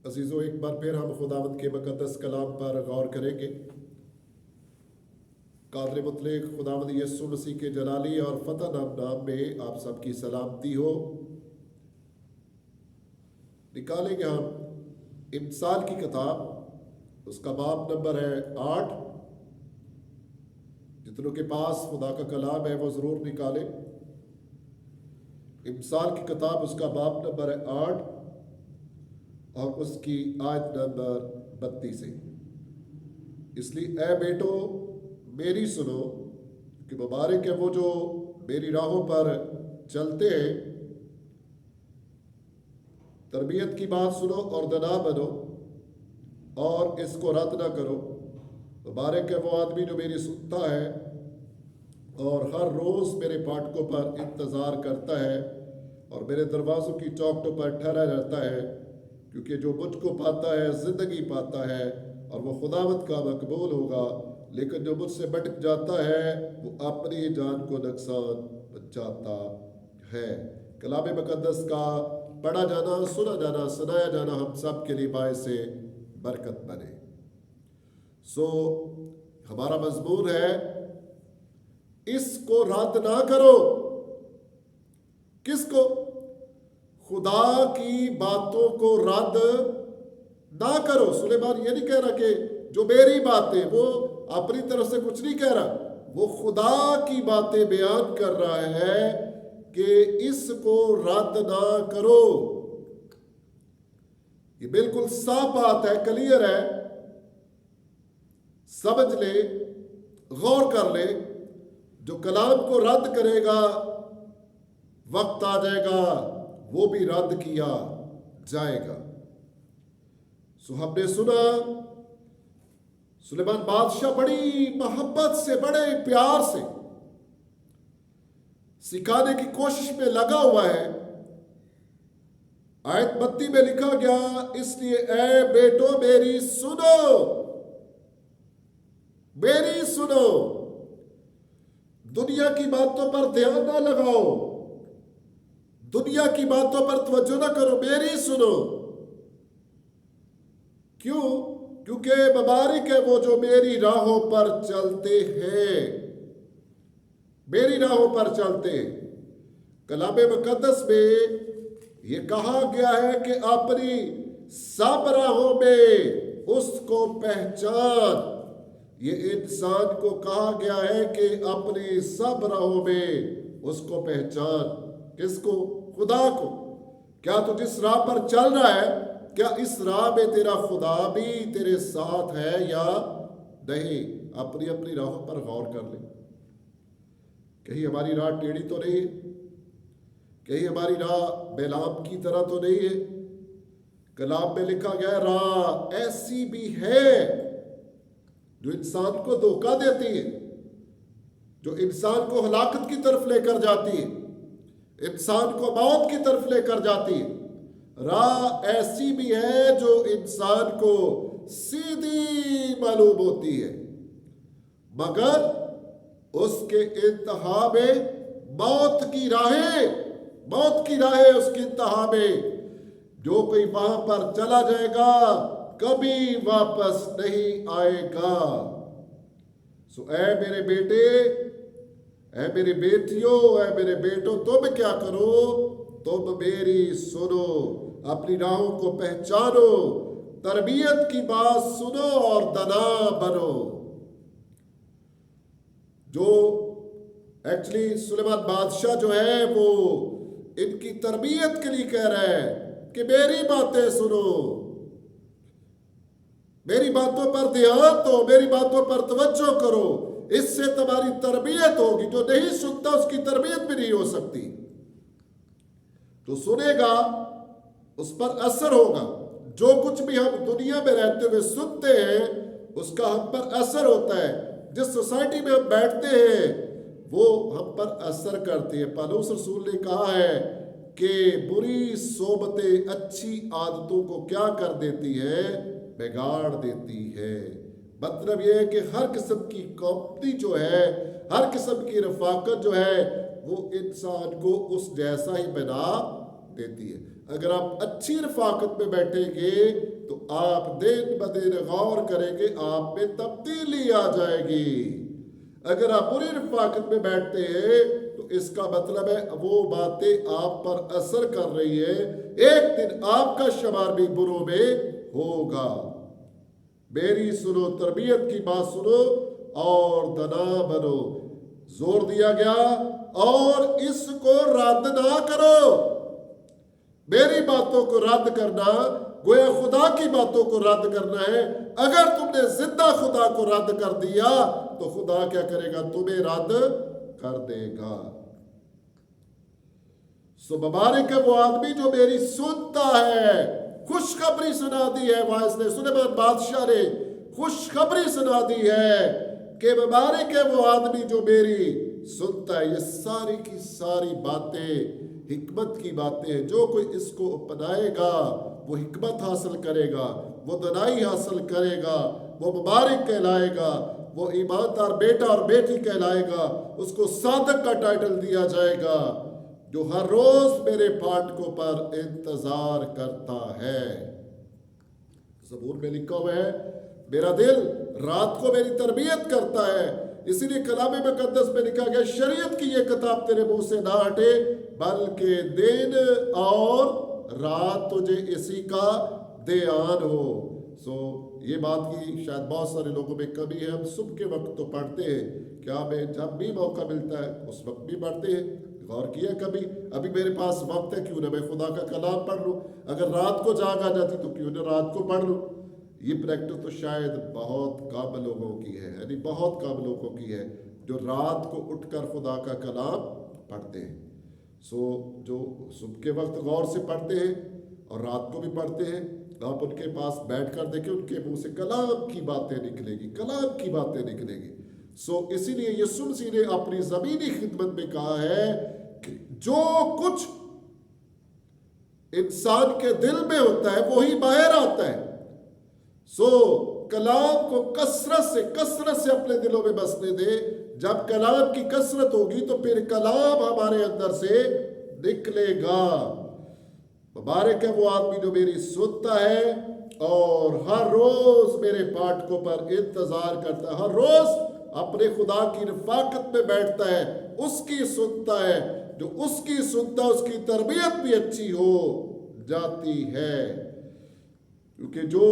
अजीज़ों, एक बार फिर हम खुदावंद के मुक़द्दस कलाम पर गौर करेंगे। कादर मुतलक खुदावंद यीशु मसीह के जलाली और फतह नाम में आप सबकी सलामती हो। निकालेंगे हम इम्साल की किताब, उसका बाब नंबर है 8। जितनों के पास खुदा का कलाम है वो ज़रूर निकालें। इम्साल की किताब, उसका बाब नंबर है 8 और उसकी आयत नंबर 32 है। इसलिए ए बेटो मेरी सुनो, कि मुबारक है वो जो मेरी राहों पर चलते हैं। तरबियत की बात सुनो और दना बनो और इसको रद्द ना करो। मुबारक है वो आदमी जो मेरी सुनता है और हर रोज़ मेरे फाटकों पर इंतज़ार करता है और मेरे दरवाज़ों की चौखटों पर ठहरा रहता है, क्योंकि जो मुझको पाता है ज़िंदगी पाता है और वो खुदावत का मकबूल होगा। लेकिन जो मुझसे भटक जाता है वो अपनी जान को नुकसान पहुंचाता है। कलाम मुक़द्दस का पढ़ा जाना, सुना जाना, सुनाया जाना हम सब के लिए बायस से बरकत बने। हमारा मजमून है, इसको रद्द ना करो। किसको? खुदा की बातों को रद्द ना करो। सुलेमान ये नहीं कह रहा कि जो मेरी बातें, वो अपनी तरफ से कुछ नहीं कह रहा, वो खुदा की बातें बयान कर रहा है कि इसको रद्द ना करो। ये बिल्कुल साफ बात है, क्लियर है। समझ ले, गौर कर ले। जो कलाम को रद्द करेगा, वक्त आ जाएगा वो भी रद्द किया जाएगा। हमने सुना सुलेमान बादशाह बड़ी मोहब्बत से, बड़े प्यार से सिखाने की कोशिश में लगा हुआ है। आयत 32 में लिखा गया, इसलिए ए बेटो मेरी सुनो, मेरी सुनो। दुनिया की बातों पर ध्यान ना लगाओ, दुनिया की बातों पर तवज्जो ना करो, मेरी सुनो। क्यों? क्योंकि मुबारक है वो जो मेरी राहों पर चलते हैं, मेरी राहों पर चलते हैं। कलाम मुक़द्दस में ये कहा गया है कि अपनी सब राहों में उसको पहचान। ये इंसान को कहा गया है कि अपनी सब राहों में उसको पहचान। किसको? खुदा को। क्या तू जिस राह पर चल रहा है, क्या इस राह में तेरा खुदा भी तेरे साथ है या नहीं? अपनी अपनी राहों पर गौर कर ले। कहीं हमारी राह टेढ़ी तो नहीं है, कहीं हमारी राह बेलाम की तरह तो नहीं है। कलाम में लिखा गया राह ऐसी भी है जो इंसान को धोखा देती है, जो इंसान को हलाकत की तरफ लेकर जाती है, इंसान को मौत की तरफ लेकर जाती है। राह ऐसी भी है जो इंसान को सीधी मालूम होती है, मगर उसके इंतहा में मौत की राहें, मौत की राहें उसके इंतहा में। जो कोई वहां पर चला जाएगा कभी वापस नहीं आएगा। ऐ मेरे बेटे, ऐ मेरी बेटियों, ऐ मेरे बेटों, तुम क्या करो? तुम मेरी सुनो, अपनी राहों को पहचानो, तरबियत की बात सुनो और दना बनो। जो एक्चुअली सुलेमान बादशाह जो है वो इनकी तरबियत के लिए कह रहा है कि मेरी बातें सुनो, मेरी बातों पर ध्यान दो, मेरी बातों पर तवज्जो करो। इससे तुम्हारी तरबियत होगी। जो नहीं सुनता उसकी तरबियत भी नहीं हो सकती। जो सुनेगा उस पर असर होगा। जो कुछ भी हम दुनिया में रहते हुए सुनते हैं उसका हम पर असर होता है। जिस सोसाइटी में हम बैठते हैं वो हम पर असर करती है। पौलुस रसूल ने कहा है कि बुरी सोबतें अच्छी आदतों को क्या कर देती है? बिगाड़ देती है। मतलब यह है कि हर किस्म की कंपनी जो है, हर किस्म की रफाकत जो है, वो इंसान को उस जैसा ही बना देती है। अगर आप अच्छी रफाकत में बैठेंगे तो आप दिन ब दिन गौर करेंगे, आप में तब्दीली आ जाएगी। अगर आप बुरी रफाकत में बैठते हैं तो इसका मतलब है वो बातें आप पर असर कर रही है, एक दिन आपका शुमार भी बुरों में होगा। मेरी सुनो, तरबियत की बात सुनो और दना बनो। जोर दिया गया और इसको रद्द ना करो। मेरी बातों को रद्द करना गोया खुदा की बातों को रद्द करना है। अगर तुमने जिंदा खुदा को रद्द कर दिया तो खुदा क्या करेगा? तुम्हें रद्द कर देगा। सो मुबारक है वो आदमी जो मेरी सुनता है। खुशखबरी सुना दी है वाइस ने, सुलेमान बादशाह ने खुशखबरी सुना दी है कि मुबारक है वो आदमी जो मेरी सुनता है। ये सारी की सारी बातें हिकमत की बातें हैं। जो कोई इसको अपनाएगा वो हिकमत हासिल करेगा, वो दनाई हासिल करेगा, वो मुबारक कहलाएगा, वो ईमानदार बेटा और बेटी कहलाएगा। उसको सादक का टाइटल दिया जाएगा, जो हर रोज मेरे फाटकों पर इंतजार करता है। ज़बूर में लिखा हुआ है, मेरा दिल रात को मेरी तरबियत करता है। इसीलिए कलाम मुकद्दस में लिखा गया, शरीयत की ये किताब तेरे मुंह से ना हटे, बल्कि दिन और रात तुझे इसी का ध्यान हो। सो ये बात की शायद बहुत सारे लोगों में कमी है। हम सुबह के वक्त तो पढ़ते हैं, क्या हमें जब भी मौका मिलता है उस वक्त भी पढ़ते हैं? गौर किया कभी? अभी मेरे पास वक्त है, क्यों ना मैं खुदा का कलाम पढ़ लूँ। अगर रात को जाग आ जाती तो क्यों ना रात को पढ़ लूँ। ये प्रैक्टिस तो शायद बहुत कम लोगों की है, यानी बहुत कम लोगों की है जो रात को उठकर खुदा का कलाम पढ़ते हैं। सो जो सुबह के वक्त गौर से पढ़ते हैं और रात को भी पढ़ते हैं, आप उनके पास बैठ कर देखें, उनके मुंह से कलाम की बातें निकलेगी, कलाम की बातें निकलेगी। सो इसीलिए यीशु मसीह ने अपनी ज़मीनी खिदमत में कहा है कि जो कुछ इंसान के दिल में होता है वही बाहर आता है। सो कलाम को कसरत से अपने दिलों में बसने दे। जब कलाम की कसरत होगी तो फिर कलाम हमारे अंदर से निकलेगा। मुबारक है वो आदमी जो मेरी सुनता है और हर रोज मेरे पाठकों पर इंतजार करता है, हर रोज अपने खुदा की रफाकत में बैठता है, उसकी सुनता है। जो उसकी सुनता है उसकी तरबियत भी अच्छी हो जाती है, क्योंकि जो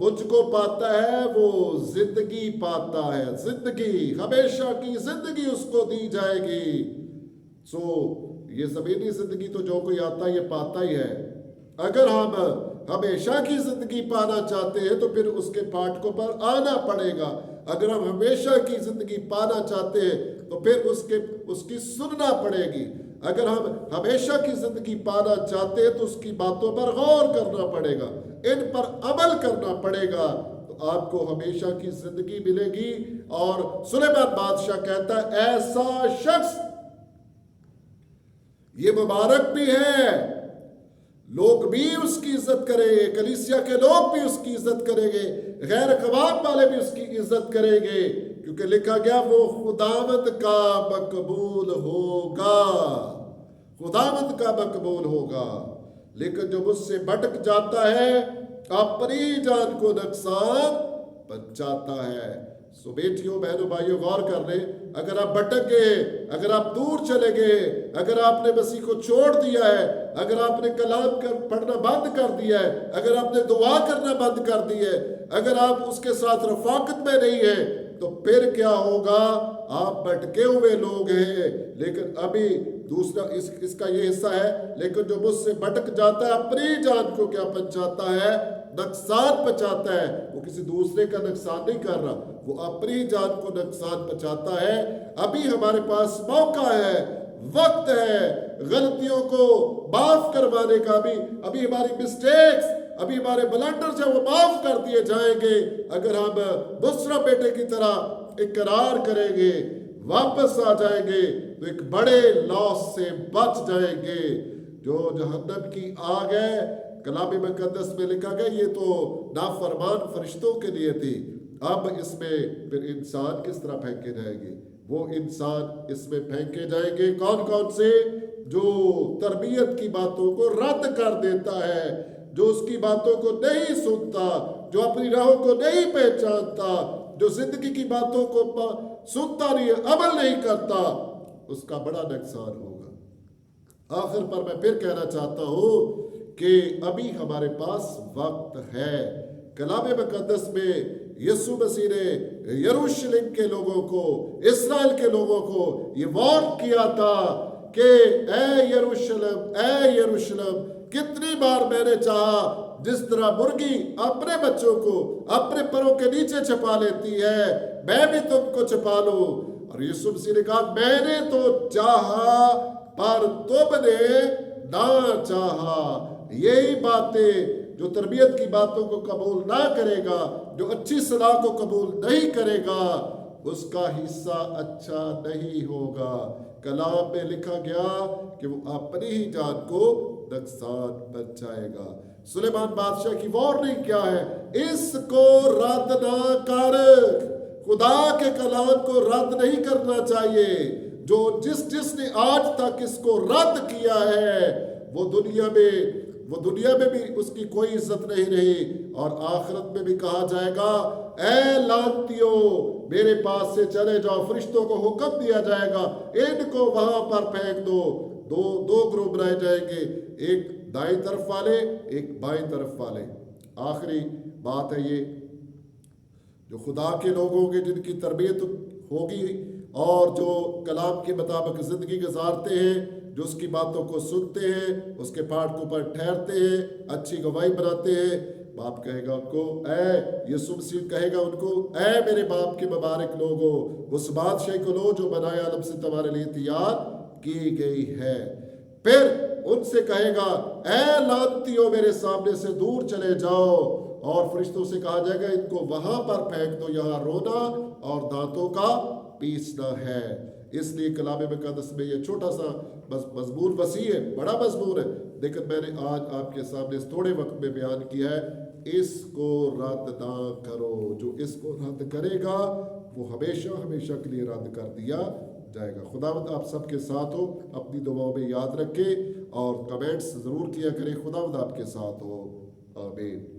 मुझको पाता है वो जिंदगी पाता है, जिंदगी, हमेशा की जिंदगी उसको दी जाएगी। सो ये ज़मीनी जिंदगी तो जो कोई आता है ये पाता ही है। अगर हम हमेशा की जिंदगी पाना चाहते हैं तो फिर उसके फाटकों पर आना पड़ेगा। अगर हम हमेशा की जिंदगी पाना चाहते हैं तो फिर उसकी सुनना पड़ेगी। अगर हम हमेशा की जिंदगी पाना चाहते हैं तो उसकी बातों पर गौर करना पड़ेगा, इन पर अमल करना पड़ेगा, तो आपको हमेशा की जिंदगी मिलेगी। और सुलेमान बादशाह कहता है, ऐसा शख्स ये मुबारक भी है, लोग भी उसकी इज्जत करेंगे, कलीसिया के लोग भी उसकी इज्जत करेंगे, गैर कवाम वाले भी उसकी इज्जत करेंगे, क्योंकि लिखा गया वो खुदावंद का मकबूल होगा, खुदावंद का मकबूल होगा। लेकिन जो मुझसे भटक जाता है अपनी जान को नुकसान पहुंचाता है। सो बेटियों बहनों भाइयों गौर कर ले, अगर आप भटक गए, अगर आप दूर चले गए, अगर आपने मसीह को छोड़ दिया है, अगर आपने कलाम पढ़ना बंद कर दिया है, अगर आपने दुआ करना बंद कर दी है, अगर आप उसके साथ रफाकत में नहीं है, तो फिर क्या होगा? आप भटके हुए लोग हैं। लेकिन अभी दूसरा इसका ये हिस्सा है, लेकिन जो मुझसे भटक जाता है अपनी जान को क्या पहुंचाता है? नुकसान पहुंचाता है। वो किसी दूसरे का नुकसान नहीं कर रहा, वो अपनी जान को नुकसान पहुंचाता है। अभी हमारे पास मौका है, वक्त है गलतियों को माफ करवाने का। अभी हमारी मिस्टेक्स, अभी हमारे ब्लंडर्स हैं, वो माफ कर दिए जाएंगे अगर हम दूसरा बेटे की तरह इकरार करेंगे, वापस आ जाएंगे तो एक बड़े लॉस से बच जाएंगे। जो जहन्नम की आग है, कलाम मुकद्दस में लिखा गया, ये तो नाफरमान फरिश्तों के लिए थी। अब इसमें फिर इंसान किस तरह फेंके जाएंगे? वो इंसान इसमें फेंके जाएंगे कौन कौन से? जो तरबियत की बातों को रद्द कर देता है, जो उसकी बातों को नहीं सुनता, जो अपनी राहों को नहीं पहचानता, जो जिंदगी की बातों को सुनता नहीं, अमल नहीं करता, उसका बड़ा नुकसान होगा। आखिर पर मैं फिर कहना चाहता हूं कि अभी हमारे पास वक्त है। कलाम मुकद्दस में यीशु मसीह ने यरूशलेम के लोगों को, इस्राएल के लोगों को ये वार्न किया था कि ए यरूशलेम, ए यरूशलेम, कितनी बार मैंने चाहा, जिस तरह मुर्गी अपने बच्चों को अपने परों के नीचे छिपा लेती है, मैं भी तुमको छिपा लूं। और यीशु मसीह ने कहा, मैंने तो चाहा पर तुमने ना चाहा। यही बातें, जो तरबियत की बातों को कबूल ना करेगा, जो अच्छी सलाह को कबूल नहीं करेगा, उसका हिस्सा अच्छा नहीं होगा। कलाम में लिखा गया कि वो अपनी ही जान को नुकसान पहुंचाएगा। सुलेमान बादशाह की वार्निंग क्या है? इसको रद्द ना कर। खुदा के कलाम को रद्द नहीं करना चाहिए। जो जिसने आज तक इसको रद्द किया है, वो दुनिया में भी उसकी कोई इज्जत नहीं रही, और आखिरत में भी कहा जाएगा, ए लानतियो, मेरे पास से चले जाओ। फरिश्तों को हुक्म दिया जाएगा, इनको वहां पर फेंक दो। दो ग्रुप बनाए जाएंगे, एक दाईं तरफ वाले, एक बाईं तरफ वाले। आखिरी बात है ये, जो खुदा के लोग होंगे, जिनकी तरबियत होगी और जो कलाम के मुताबिक जिंदगी गुजारते हैं, जो उसकी बातों को सुनते हैं, उसके पाठ के ऊपर ठहरते हैं, अच्छी गवाही बनाते हैं, बाप कहेगा उनको, ऐ यीशु मसीह कहेगा उनको, ऐ मेरे बाप के मुबारक लोगो, उस बादशाह को लो जो बनाए आलम से तुम्हारे लिए तैयार की गई है। फिर उनसे कहेगा, ऐ लानतियों, मेरे सामने से दूर चले जाओ। और फरिश्तों से कहा जाएगा, इनको वहां पर फेंक दो, यहाँ रोना और दांतों का पीसना है। इसलिए कलाम मुकद्दस में ये छोटा सा मजमून वसी है, बड़ा मजमून है, लेकिन मैंने आज आपके सामने थोड़े वक्त में बयान किया है, इसको रद्द ना करो। जो इसको रद्द करेगा वो हमेशा हमेशा के लिए रद्द कर दिया जाएगा। खुदावंद आप सबके साथ हो, अपनी दुआओं में याद रखें और कमेंट्स जरूर किया करें। खुदावंद आपके साथ हो। आमीन।